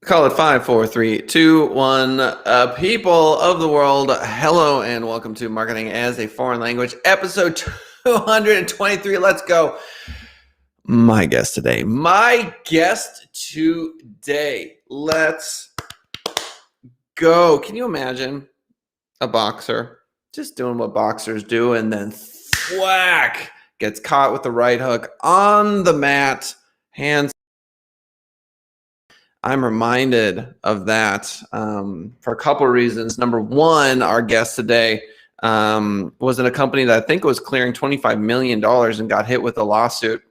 Call it 5, 4, 3, 2, 1. People of the world, hello and welcome to Marketing as a Foreign Language, episode 223. Let's go. My guest today. Let's go. Can you imagine a boxer just doing what boxers do and then thwack, gets caught with the right hook on the mat, hands. I'm reminded of that for a couple of reasons. Number one, our guest today was in a company that I think was clearing $25 million and got hit with a lawsuit.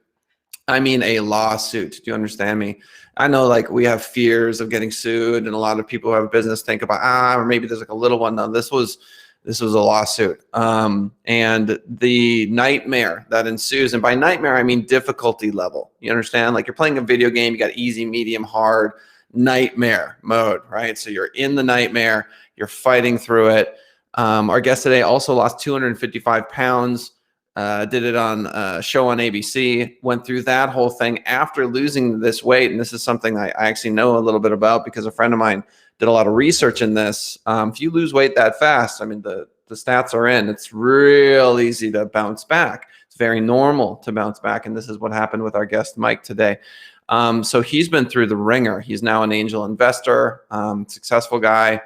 I mean, a lawsuit. Do you understand me? I know like we have fears of getting sued, and a lot of people who have a business think about, or maybe there's like a little one. No, this was a lawsuit. And the nightmare that ensues, and by nightmare, I mean difficulty level. You understand? Like you're playing a video game, you got easy, medium, hard, nightmare mode, right? So you're in the nightmare, you're fighting through it. Our guest today also lost 255 pounds, did it on a show on ABC, went through that whole thing after losing this weight. And this is something I actually know a little bit about because a friend of mine did a lot of research in this. If you lose weight that fast, I mean, the stats are in, it's real easy to bounce back. It's very normal to bounce back. And this is what happened with our guest, Mike, today. So he's been through the ringer. He's now an angel investor, successful guy.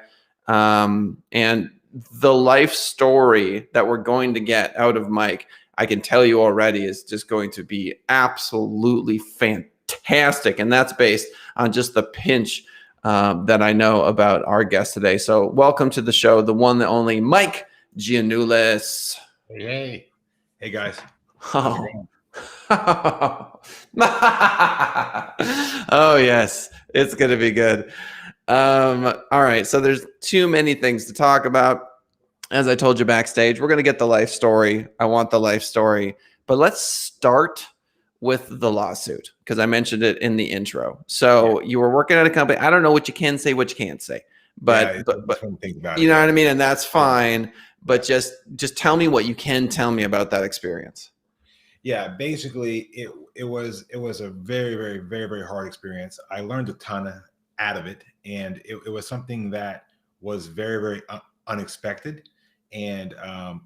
And the life story that we're going to get out of Mike, I can tell you already, is just going to be absolutely fantastic. And that's based on just the pinch that I know about our guest today. So welcome to the show, the one, the only Mike Giannulis. Hey guys. Oh. Oh yes, it's gonna be good. All right, so there's too many things to talk about. As I told you backstage, we're gonna get the life story. I want the life story, but let's start with the lawsuit because I mentioned it in the intro. So you were working at a company. I don't know what you can say, what you can't say, but you know what I mean, and that's fine. But just tell me what you can tell me about that experience. Yeah, basically it was a very, very, very, very hard experience. I learned a ton out of it, and it was something that was very, very unexpected. And I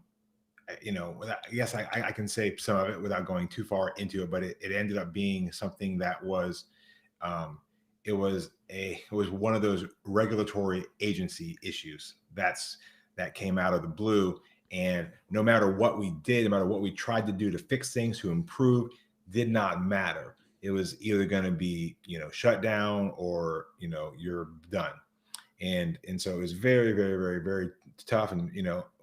guess I can say some of it without going too far into it, but it ended up being something that was it was one of those regulatory agency issues that came out of the blue. And no matter what we did, no matter what we tried to do to fix things, to improve, did not matter. It was either going to be, shut down or, you're done. And so it was very, very, very, very tough. And,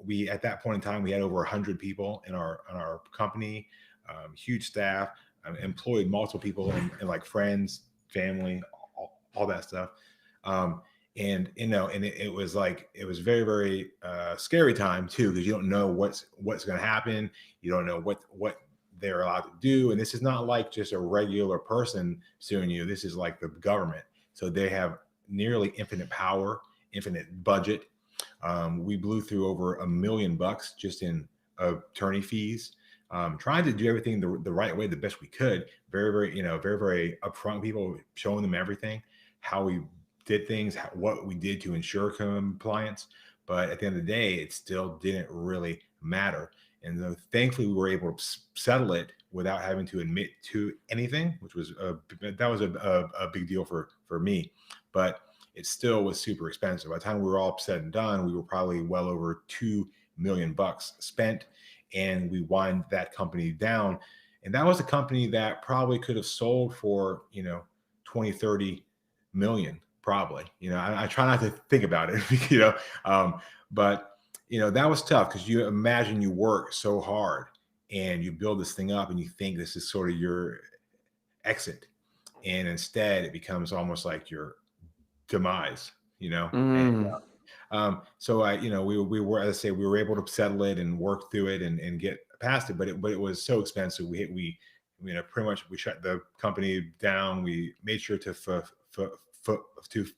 we, at that point in time, we had over 100 people in our company, huge staff, employed multiple people and like friends, family, all that stuff. And it was very, very scary time too, because you don't know what's going to happen. You don't know what they're allowed to do. And this is not like just a regular person suing you. This is like the government. So they have nearly infinite power, infinite budget. We blew through over $1 million just in attorney fees, trying to do everything the right way, the best we could. Very, very, very, very upfront people, showing them everything, how we did things, what we did to ensure compliance. But at the end of the day, it still didn't really matter. And thankfully, we were able to settle it without having to admit to anything, which was a big deal for me. But it still was super expensive. By the time we were all said and done, we were probably well over $2 million spent, and we wind that company down. And that was a company that probably could have sold for 20, 30 million. Probably, I try not to think about it, but that was tough because you imagine you work so hard and you build this thing up and you think this is sort of your exit, and instead it becomes almost like your demise, And, so we were, as I say, we were able to settle it and work through it and get past it, but it was so expensive. We pretty much we shut the company down. We made sure to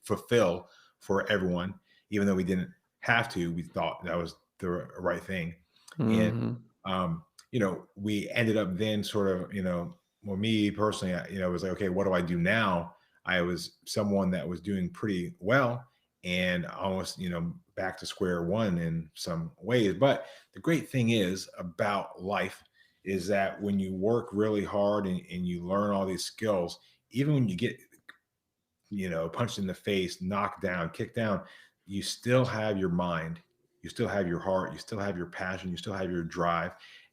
fulfill for everyone, even though we didn't have to. We thought that was the right thing. And we ended up then sort of, well, me personally, I was like, okay, what do I do now? I was someone that was doing pretty well and almost, back to square one in some ways. But the great thing is about life is that when you work really hard and you learn all these skills, even when you get, punched in the face, knocked down, kicked down, you still have your mind, you still have your heart, you still have your passion, you still have your drive.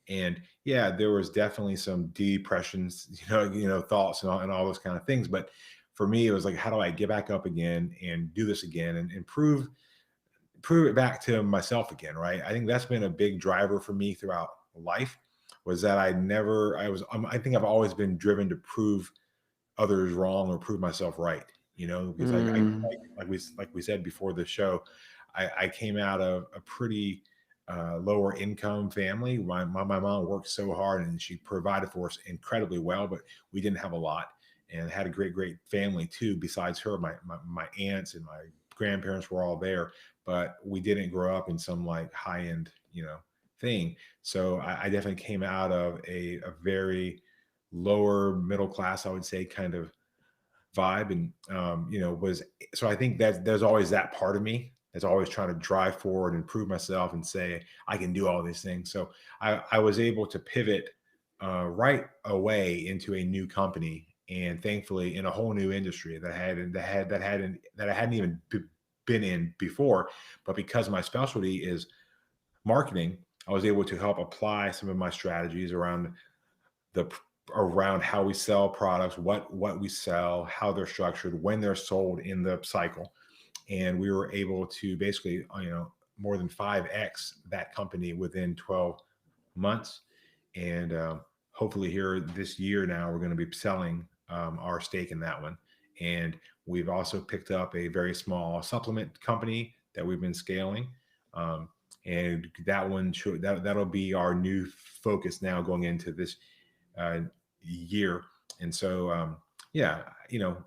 And yeah, there was definitely some depressions, thoughts and all those kind of things. But for me, it was like, how do I get back up again and do this again and prove it back to myself again, right? I think that's been a big driver for me throughout life, was that I think I've always been driven to prove others wrong or prove myself right, because like we said before the show, I came out of a pretty lower income family. My mom worked so hard and she provided for us incredibly well, but we didn't have a lot, and had a great family too. Besides her, my aunts and my grandparents were all there, but we didn't grow up in some like high end, thing. So I definitely came out of a very lower middle class, I would say, kind of vibe. And was so I think that there's always that part of me that's always trying to drive forward and prove myself and say I can do all these things. So I was able to pivot right away into a new company, and thankfully in a whole new industry that I hadn't even been in before. But because my specialty is marketing, I was able to help apply some of my strategies the around how we sell products, what we sell, how they're structured, when they're sold in the cycle. And we were able to basically, more than 5x that company within 12 months. And hopefully here this year now, we're going to be selling our stake in that one. And we've also picked up a very small supplement company that we've been scaling. And that one that'll be our new focus now going into this year. And so yeah,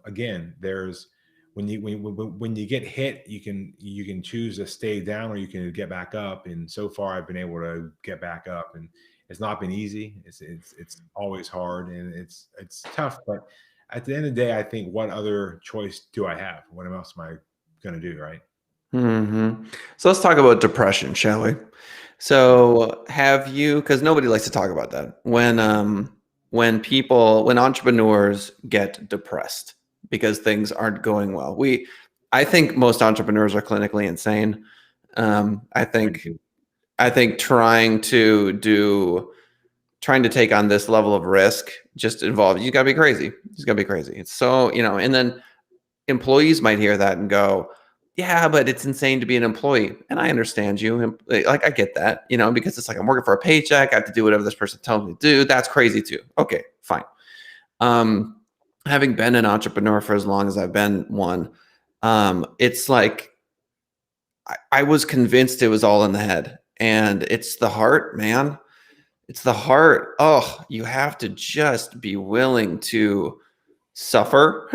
again, there's when you get hit, you can choose to stay down or you can get back up. And so far I've been able to get back up, and it's not been easy. It's always hard, and it's tough. But at the end of the day, I think, what other choice do I have? What else am I going to do, right? So let's talk about depression, shall we? So have you, because nobody likes to talk about that, when entrepreneurs get depressed because things aren't going well. I think most entrepreneurs are clinically insane. I think trying to take on this level of risk just involves, you gotta be crazy. You gotta be crazy. It's so, and then employees might hear that and go, yeah, but it's insane to be an employee. And I understand you. Like, I get that, because it's like, I'm working for a paycheck. I have to do whatever this person tells me to do. That's crazy too. Okay, fine. Having been an entrepreneur for as long as I've been one, it's like, I was convinced it was all in the head, and it's the heart, man. It's the heart. Oh, you have to just be willing to suffer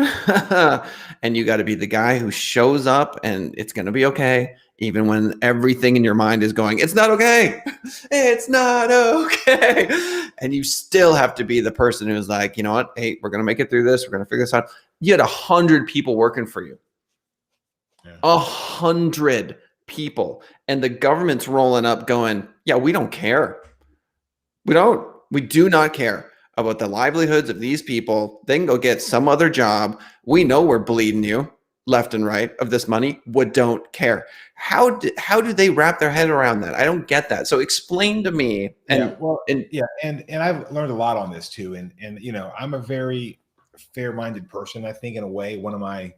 and you got to be the guy who shows up and it's going to be okay, even when everything in your mind is going, it's not okay. It's not okay. And you still have to be the person who's like, you know what? Hey, we're going to make it through this. We're going to figure this out. You had 100 people working for you. Yeah. 100 people. And the government's rolling up going, yeah, we don't care. We do not care about the livelihoods of these people. They can go get some other job. We know we're bleeding you left and right of this money. We don't care. How do they wrap their head around that? I don't get that. So explain to me. And I've learned a lot on this too. And I'm a very fair-minded person. I think in a way, I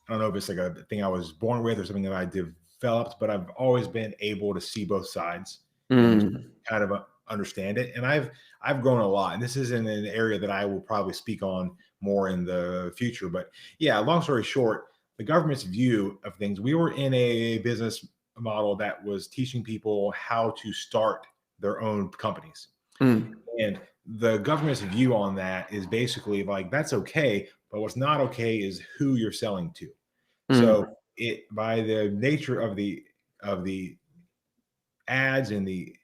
don't know if it's like a thing I was born with or something that I developed, but I've always been able to see both sides and kind of understand it. And I've grown a lot, and this is in an area that I will probably speak on more in the future. But yeah, long story short, the government's view of things, we were in a business model that was teaching people how to start their own companies. And the government's view on that is basically like, that's okay, but what's not okay is who you're selling to. So by the nature of the ads and the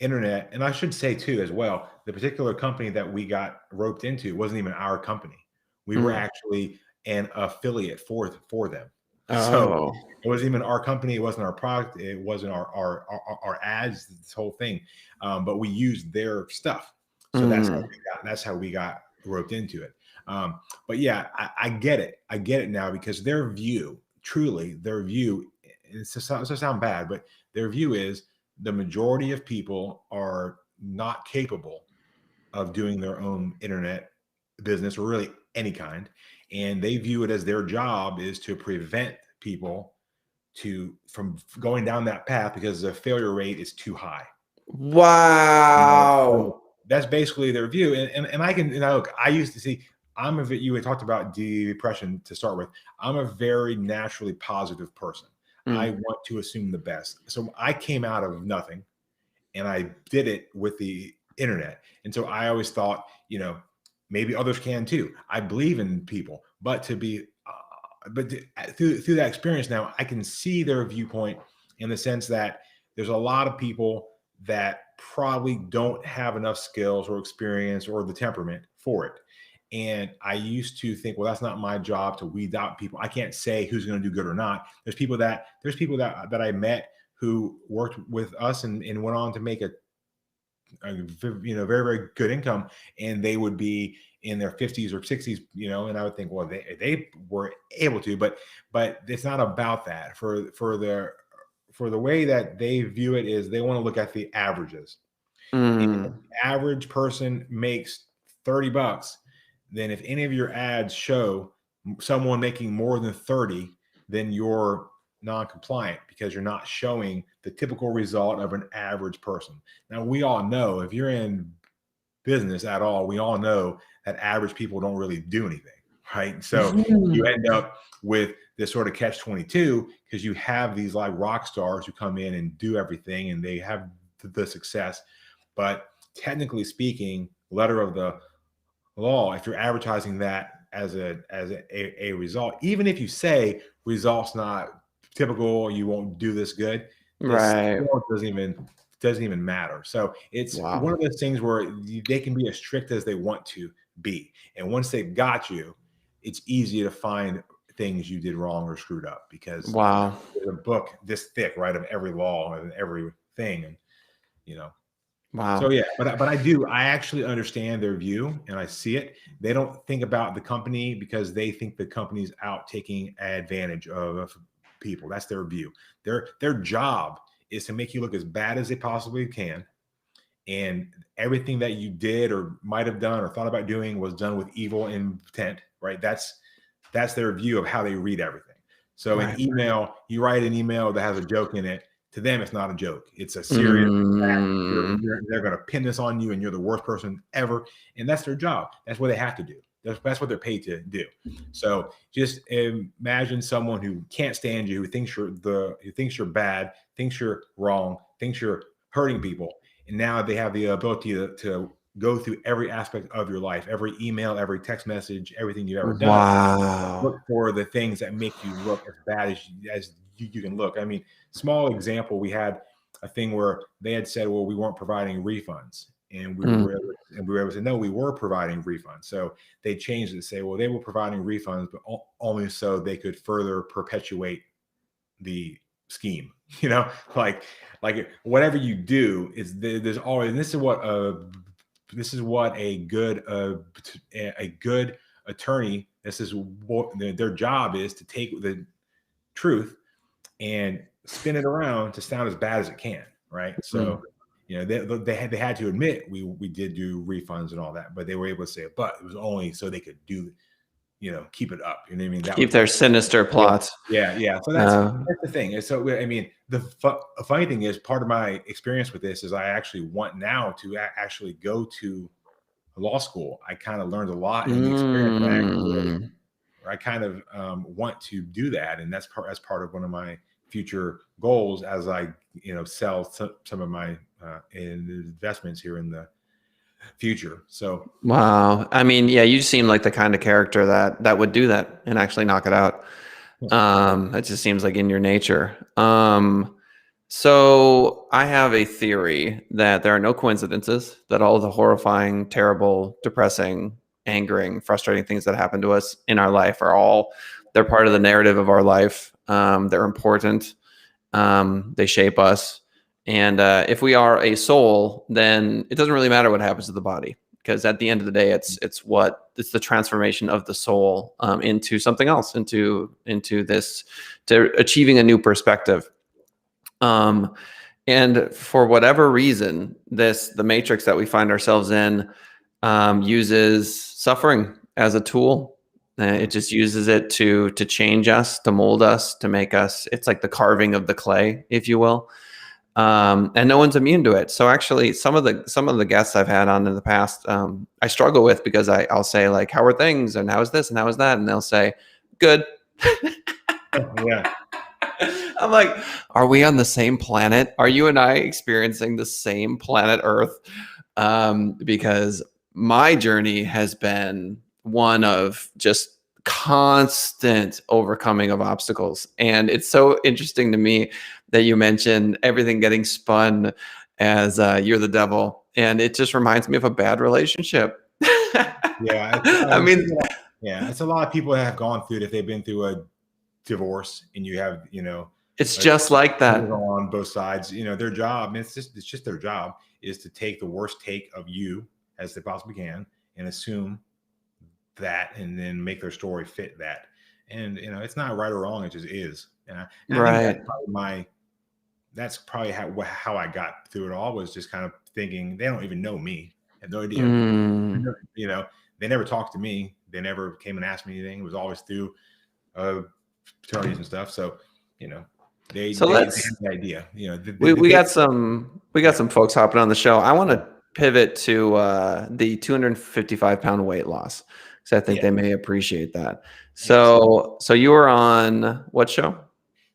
internet, and I should say too as well, the particular company that we got roped into wasn't even our company. We were actually an affiliate for them. So Oh. it wasn't even our company, it wasn't our product, it wasn't our ads, this whole thing. But we used their stuff. So that's how we got roped into it. But yeah, I get it. I get it now, because their view, truly, their view, it's to sound bad, but their view is the majority of people are not capable of doing their own internet business, or really any kind. And they view it as their job is to prevent people from going down that path, because the failure rate is too high. Wow. So that's basically their view. And I can, look, I used to see, you had talked about depression to start with. I'm a very naturally positive person. I want to assume the best. So I came out of nothing, and I did it with the internet. And so I always thought, maybe others can too. I believe in people, but through that experience now, I can see their viewpoint, in the sense that there's a lot of people that probably don't have enough skills or experience or the temperament for it. And I used to think, well, that's not my job to weed out people. I can't say who's going to do good or not. There's people that I met who worked with us and went on to make a very, very good income, and they would be in their 50s or 60s, and I would think, well, they were able to, but it's not about that. For the way that they view it is, they want to look at the averages. And if the average person makes $30, then if any of your ads show someone making more than 30, then you're non-compliant, because you're not showing the typical result of an average person. Now, we all know, if you're in business at all, we all know that average people don't really do anything, right? So you end up with this sort of catch-22, because you have these like rock stars who come in and do everything, and they have the success. But technically speaking, letter of the law, if you're advertising that as a result, even if you say results not typical, you won't do this good, Right. It doesn't even matter. So it's one of those things where they can be as strict as they want to be, and once they've got you, it's easy to find things you did wrong or screwed up, because there's a book this thick, right, of every law and everything, and So yeah, but I actually understand their view, and I see it. They don't think about the company, because they think the company's out taking advantage of people. That's their view. Their job is to make you look as bad as they possibly can, and everything that you did or might have done or thought about doing was done with evil intent, right? That's their view of how they read everything. So an email, you write an email that has a joke in it, to them, it's not a joke. It's a serious fact. They're going to pin this on you, and you're the worst person ever. And that's their job. That's what they have to do. That's what they're paid to do. So just imagine someone who can't stand you, who thinks you're bad, thinks you're wrong, thinks you're hurting people. And now they have the ability to go through every aspect of your life, every email, every text message, everything you've ever done. Look for the things that make you look as bad as you can look. I mean, small example, we had a thing where they had said, well, we weren't providing refunds. And we were able to say, no, we were providing refunds. So they changed it to say, well, they were providing refunds, but only so they could further perpetuate the scheme. Like whatever you do is there's always, and this is what a good attorney, this is what their job is, to take the truth and spin it around to sound as bad as it can, right? So they had to admit we did do refunds and all that, but they were able to say it, but it was only so they could do, keep it up. You know what I mean? Keep their sinister plots. Yeah. So that's the thing. And so I mean, the funny thing is, part of my experience with this is I actually want now to actually go to law school. I kind of learned a lot in the experience. I kind of want to do that, and that's part of one of my future goals as I sell some of my investments here in the future. So wow, I mean, yeah, you seem like the kind of character that would do that and actually knock it out. It just seems like in your nature. So I have a theory that there are no coincidences, that all the horrifying, terrible, depressing angering, frustrating things that happen to us in our life they're part of the narrative of our life. They're important. They shape us. And if we are a soul, then it doesn't really matter what happens to the body, because at the end of the day, it's the transformation of the soul into something else, into this, to achieving a new perspective. And for whatever reason, the matrix that we find ourselves in uses suffering as a tool. It just uses it to change us, to mold us, to make us. It's like the carving of the clay, if you will. And no one's immune to it. So actually, some of the guests I've had on in the past, I struggle with, because I'll say, like, how are things, and how is this, and how is that, and they'll say, good. Yeah. I'm like, are we on the same planet? Are you and I experiencing the same planet Earth? Because my journey has been one of just constant overcoming of obstacles. And it's so interesting to me that you mentioned everything getting spun as you're the devil. And it just reminds me of a bad relationship. Yeah. I mean, yeah, it's a lot of people that have gone through it. If they've been through a divorce, and you have, it's just like that on both sides, their job, and it's just their job is to take the worst take of you as they possibly can and assume that, and then make their story fit that. And it's not right or wrong, it just is. And I think that's probably how I got through it all, was just kind of thinking they don't even know me. I had no idea. They never talked to me. They never came and asked me anything. It was always through attorneys and stuff. So they had the idea. We got some folks hopping on the show. I want to pivot to the 255-pound weight loss, because I think they may appreciate that. So you were on what show?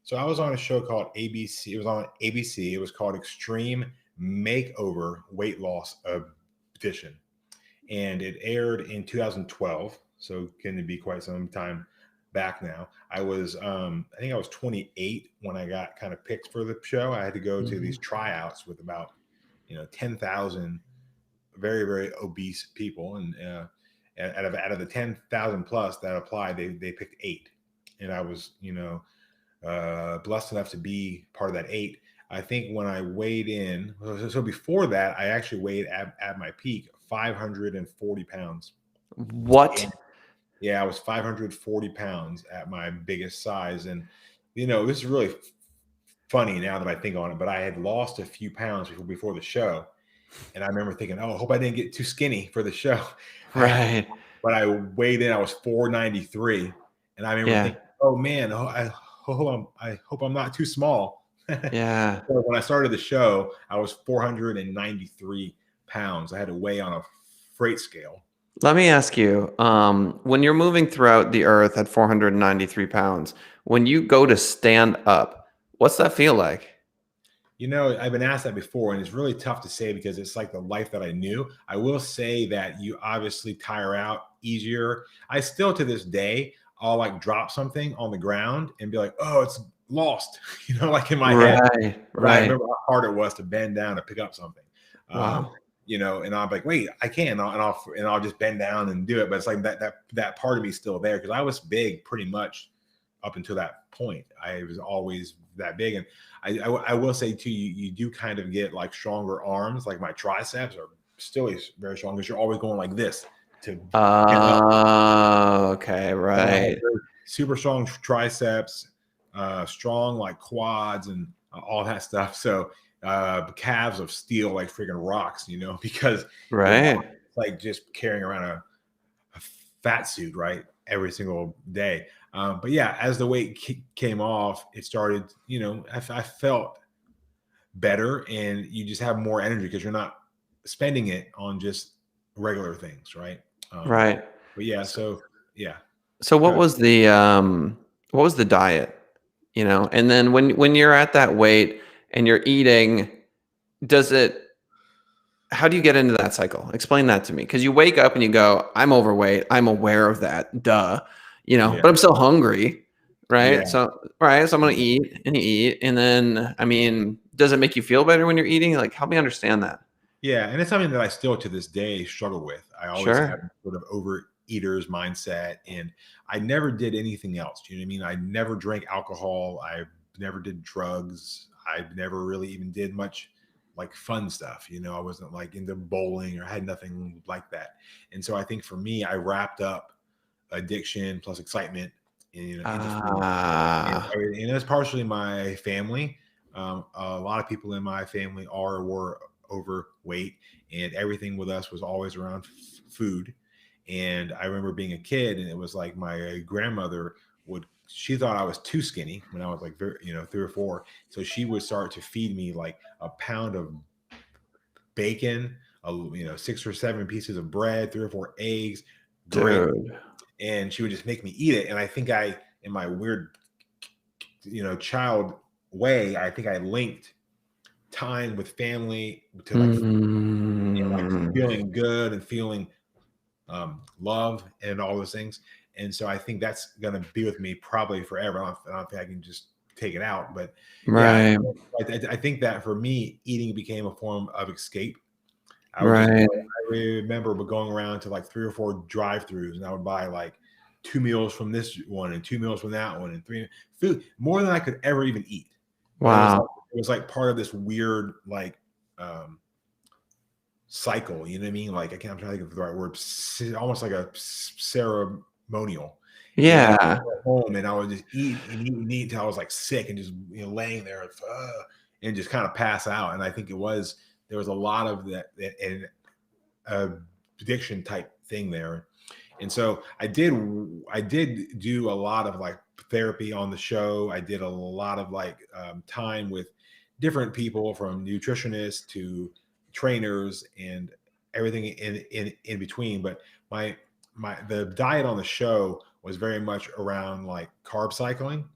So I was on a show called ABC. It was on ABC. It was called Extreme Makeover Weight Loss Edition, and it aired in 2012. So going to be quite some time back now. I was I think I was 28 when I got kind of picked for the show. I had to go to these tryouts with about 10,000 very, very obese people, and out of the 10,000 plus that applied, they picked 8, and I was blessed enough to be part of that 8. I think when I weighed in, so before that, I actually weighed at my peak 540 pounds. What? And yeah, I was 540 pounds at my biggest size. And, this is really funny now that I think on it, but I had lost a few pounds before the show. And I remember thinking, I hope I didn't get too skinny for the show. Right. But I weighed in, I was 493. And I remember thinking, oh man, I hope I'm not too small. Yeah. So when I started the show, I was 493 pounds. I had to weigh on a freight scale. Let me ask you, when you're moving throughout the earth at 493 pounds, when you go to stand up, what's that feel like? I've been asked that before, and it's really tough to say, because it's like the life that I knew. I will say that you obviously tire out easier. I still, to this day, I'll like drop something on the ground and be like, oh, it's lost, like in my head. But I remember how hard it was to bend down to pick up something. Wow. And I'm like, wait, I can, and I'll just bend down and do it. But it's like that part of me is still there, because I was big pretty much up until that point. I was always that big, and I will say too, you do kind of get like stronger arms. Like my triceps are still very strong, because you're always going like this to get up. Okay, right. Super strong triceps, strong like quads and all that stuff. So calves of steel, like freaking rocks, because it's like just carrying around a fat suit, right, every single day. But yeah, as the weight came off, it started, I felt better, and you just have more energy because you're not spending it on just regular things, right? Right. But yeah, so yeah. So what was the diet, and then when you're at that weight and you're eating, how do you get into that cycle? Explain that to me. Because you wake up and you go, I'm overweight. I'm aware of that. Duh. But I'm still hungry. Right. Yeah. So I'm going to eat and eat. And then, does it make you feel better when you're eating? Like, help me understand that. Yeah, and it's something that I still to this day struggle with. I always had Sure. sort of overeaters mindset, and I never did anything else. You know what I mean? I never drank alcohol. I never did drugs. I never really even did much like fun stuff. You know, I wasn't like into bowling or had nothing like that. And so I think for me, I wrapped up addiction plus excitement, you know, into food. Ah, And it's partially my family. A lot of people in my family are or were overweight, and everything with us was always around food. And I remember being a kid, and it was like my grandmother would. She thought I was too skinny when I was like, you know, 3 or 4. So she would start to feed me like a pound of bacon, you know, 6 or 7 pieces of bread, 3 or 4 eggs, gravy, dude. and she would just make me eat it. And I think I, in my weird, you know, child way, I think I linked time with family to like, and like Mm, feeling good and feeling love and all those things. And so I think that's going to be with me probably forever. I don't think I can just take it out, but yeah, right. I think that for me, eating became a form of escape. I would just go, Right. I remember going around to like 3 or 4 drive-throughs, and I would buy like 2 meals from this one and 2 meals from that one and three food more than I could ever even eat. But Wow. it was like part of this weird like um cycle, you know what I mean? Like I'm trying to think of the right word, almost like a ceremonial. And I would Yeah. go home and I would just eat and eat and eat until I was like sick and just, you know, laying there and just kind of pass out. And I think there was a lot of that and addiction type thing there. And so I did do a lot of like therapy on the show. I did a lot of like time with different people from nutritionists to trainers and everything in between. But my the diet on the show was very much around like carb cycling.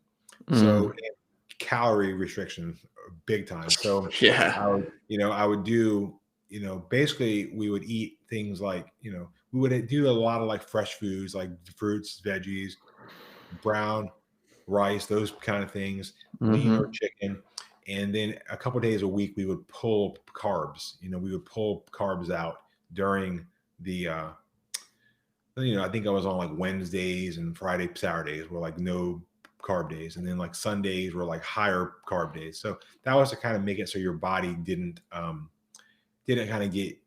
So Mm. and calorie restriction big time. So Yeah. I would do, you know, basically we would eat things like, you know, we would do a lot of like fresh foods like fruits, veggies, brown rice, those kind of things, lean or Mhm. chicken. And then a couple of days a week, we would pull carbs. You know, we would pull carbs out during the, you know, I think I was on like Wednesdays and Friday, Saturdays were like no carb days. And then like Sundays were like higher carb days. So that was to kind of make it so your body didn't kind of get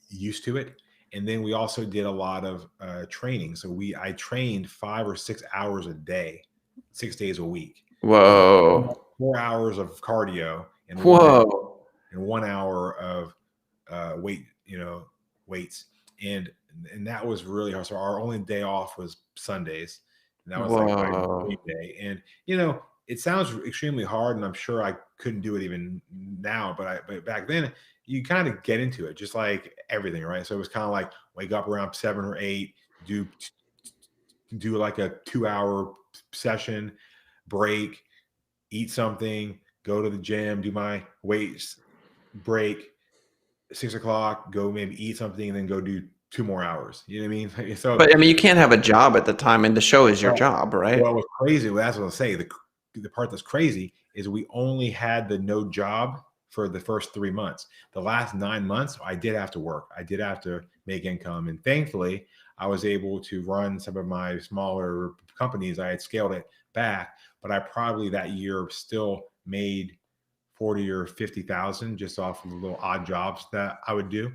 used to it. And then we also did a lot of training. So I trained 5 or 6 hours a day, 6 days a week, with Whoa. 4 hours of cardio and Whoa. 1 hour of weights. And that was really hard. So our only day off was Sundays. And that was like my Whoa. dream day. And you know, it sounds extremely hard, and I'm sure I couldn't do it even now, but back then you kind of get into it, just like everything, right? So it was kind of like wake up around 7 or 8, do like a 2 hour session, break, eat something, go to the gym, do my weights, break, 6 o'clock, go maybe eat something, and then go do 2 more hours. You know what I mean? So But I mean, you can't have a job at the time, and the show is your well, job, right? what was crazy, well, that's what I'll say. The part that's crazy is we only had the no job for the first 3 months. The last 9 months, I did have to work. I did have to make income. And thankfully, I was able to run some of my smaller companies. I had scaled it back, but I probably that year still made 40 or 50,000 just off of the little odd jobs that I would do.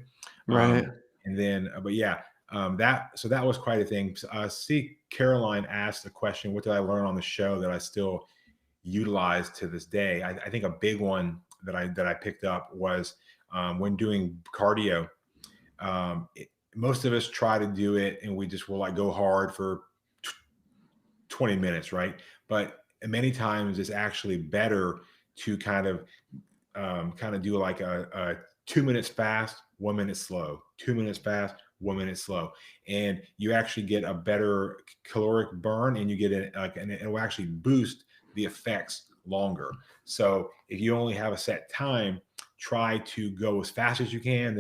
Right. And then, but yeah, that was quite a thing. See, Caroline asked a question: what did I learn on the show that I still utilize to this day? I think a big one that I picked up was when doing cardio. Most of us try to do it, and we just will like go hard for 20 minutes, right? But many times it's actually better to kind of do like a 2 minutes fast, 1 minute slow, 2 minutes fast, 1 minute slow, and you actually get a better caloric burn, and you get it like, and it will actually boost the effects longer. So if you only have a set time, try to go as fast as you can,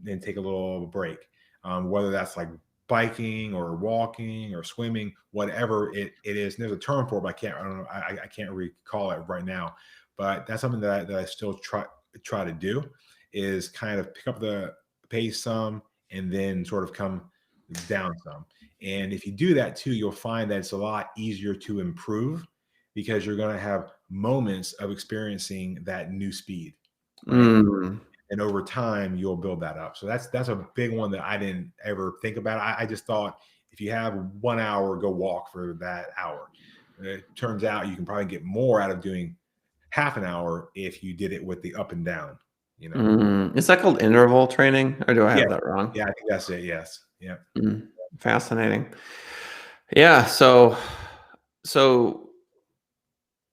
then take a little break. Whether that's like biking or walking or swimming, whatever it is. And there's a term for it, but I don't know, I can't recall it right now. But that's something that I still try to do. is kind of pick up the pace some and then sort of come down some. And if you do that too, you'll find that it's a lot easier to improve because you're going to have moments of experiencing that new speed. Right? And over time, you'll build that up. So that's a big one that I didn't ever think about. I just thought if you have 1 hour, go walk for that hour. It turns out you can probably get more out of doing half an hour if you did it with the up and down. Is that called interval training, or do I have that wrong? Yeah, I think that's it. Yes. Yeah. Fascinating. Yeah. So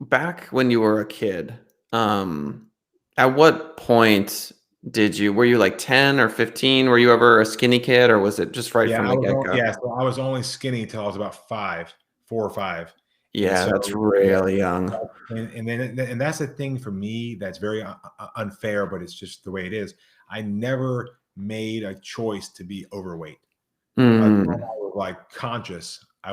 back when you were a kid, at what point were you like 10 or 15? Were you ever a skinny kid, or was it just right from the get-go? Yeah, so I was only skinny until I was about 4 or 5. Yeah, so, that's really young. And that's the thing for me that's very unfair, but it's just the way it is. I never made a choice to be overweight. By the time I was like conscious, I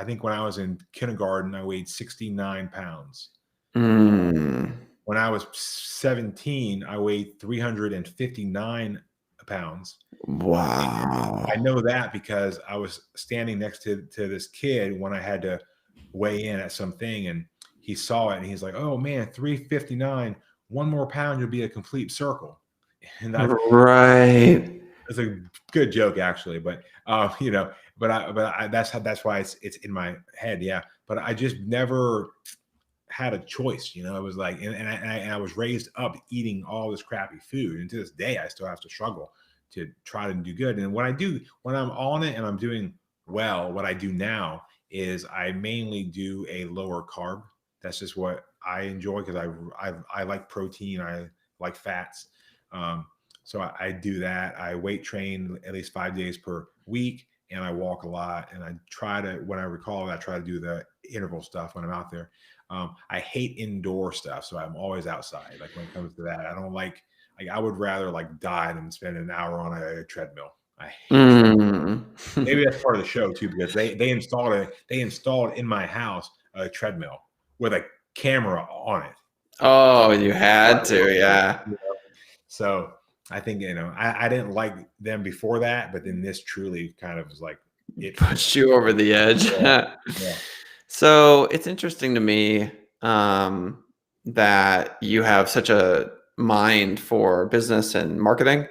think when I was in kindergarten, I weighed 69 pounds. When I was 17, I weighed 359 pounds. Wow. And I know that because I was standing next to this kid when I had to weigh in at something, and he saw it and he's like, "Oh man, 359, 1 more pound, you'll be a complete circle." And right. It's a good joke actually, but that's why it's in my head. Yeah. But I just never had a choice, it was like, and I was raised up eating all this crappy food. And to this day, I still have to struggle to try to do good. And when I'm on it and I'm doing well, what I do now is I mainly do a lower carb. That's just what I enjoy because I like protein. I like fats. So I do that. I weight train at least 5 days per week, and I walk a lot. And I try to, when I recall, I try to do the interval stuff when I'm out there. I hate indoor stuff, so I'm always outside. Like when it comes to that, I don't like I would rather like die than spend an hour on a treadmill. I hate Maybe that's part of the show too, because they installed in my house a treadmill with a camera on it. Oh, you had to, yeah. So I think, I didn't like them before that, but then this truly kind of was like it pushed you over the edge. Yeah. So it's interesting to me that you have such a mind for business and marketing,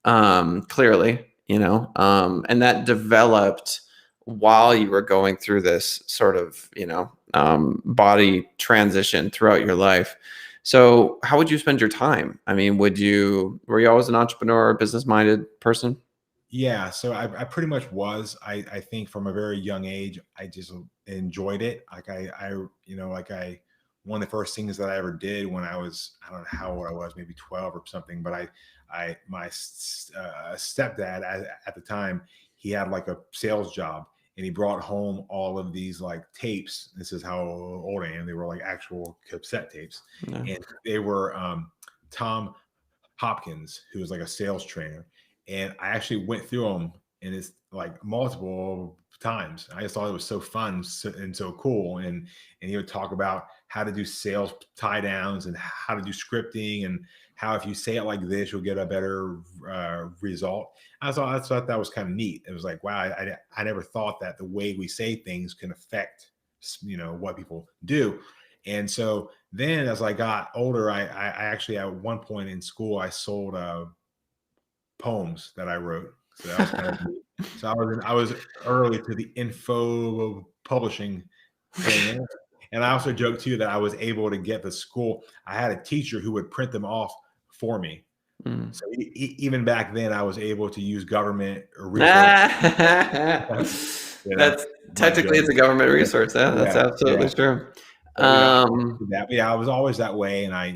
clearly, and that developed while you were going through this sort of, body transition throughout your life. So how would you spend your time? I mean, were you always an entrepreneur, business-minded person? Yeah, so I pretty much was. I think from a very young age, I just enjoyed it. Like one of the first things that I ever did when I was, I don't know how old I was, maybe 12 or something, but my stepdad at the time, he had like a sales job, and he brought home all of these like tapes. This is how old I am. They were like actual cassette tapes. No. And they were Tom Hopkins, who was like a sales trainer. And I actually went through them, and it's like multiple times. I just thought it was so fun and so cool. And he would talk about how to do sales tie downs and how to do scripting, and how if you say it like this, you'll get a better result. I thought that was kind of neat. It was like, wow, I never thought that the way we say things can affect, what people do. And so then as I got older, I actually at one point in school, I sold poems that I wrote. So that was kind of neat. So I was early to the info publishing thing. And I also joked too that I was able to get the school. I had a teacher who would print them off for me. So even back then, I was able to use government resources. That's technically it's a government resource. That's absolutely true. I was always that way, and I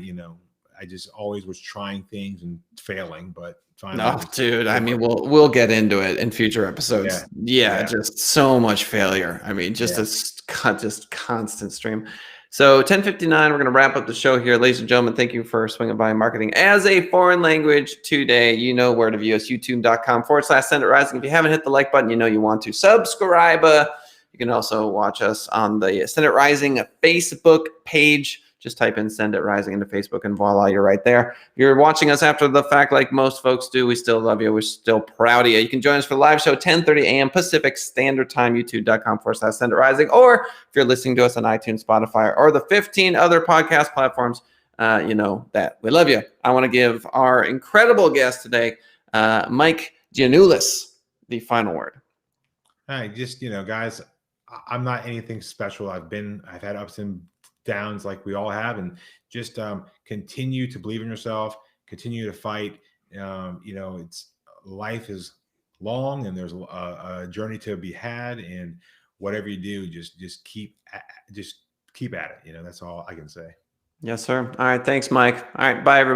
just always was trying things and failing, but finally. Dude, I mean, we'll get into it in future episodes. Yeah. Just so much failure. I mean, just just constant stream. So 10:59, we're going to wrap up the show here. Ladies and gentlemen, thank you for swinging by Marketing as a Foreign Language today. You know where to view us, youtube.com/Senate Rising. If you haven't hit the like button, you want to subscribe. You can also watch us on the Senate Rising Facebook page. Just type in Send It Rising into Facebook and voila, you're right there. If you're watching us after the fact like most folks do, we still love you. We're still proud of you. You can join us for the live show 10:30 a.m. Pacific Standard Time, youtube.com/Send It Rising. Or if you're listening to us on iTunes, Spotify, or the 15 other podcast platforms, you know that we love you. I want to give our incredible guest today, Mike Giannulis, the final word. Hi, just, guys, I'm not anything special. I've had ups and downs like we all have, and just continue to believe in yourself, continue to fight. It's life is long, and there's a journey to be had, and whatever you do, just keep at it. That's all I can say. Yes, sir. All right. Thanks, Mike. All right. Bye, everybody.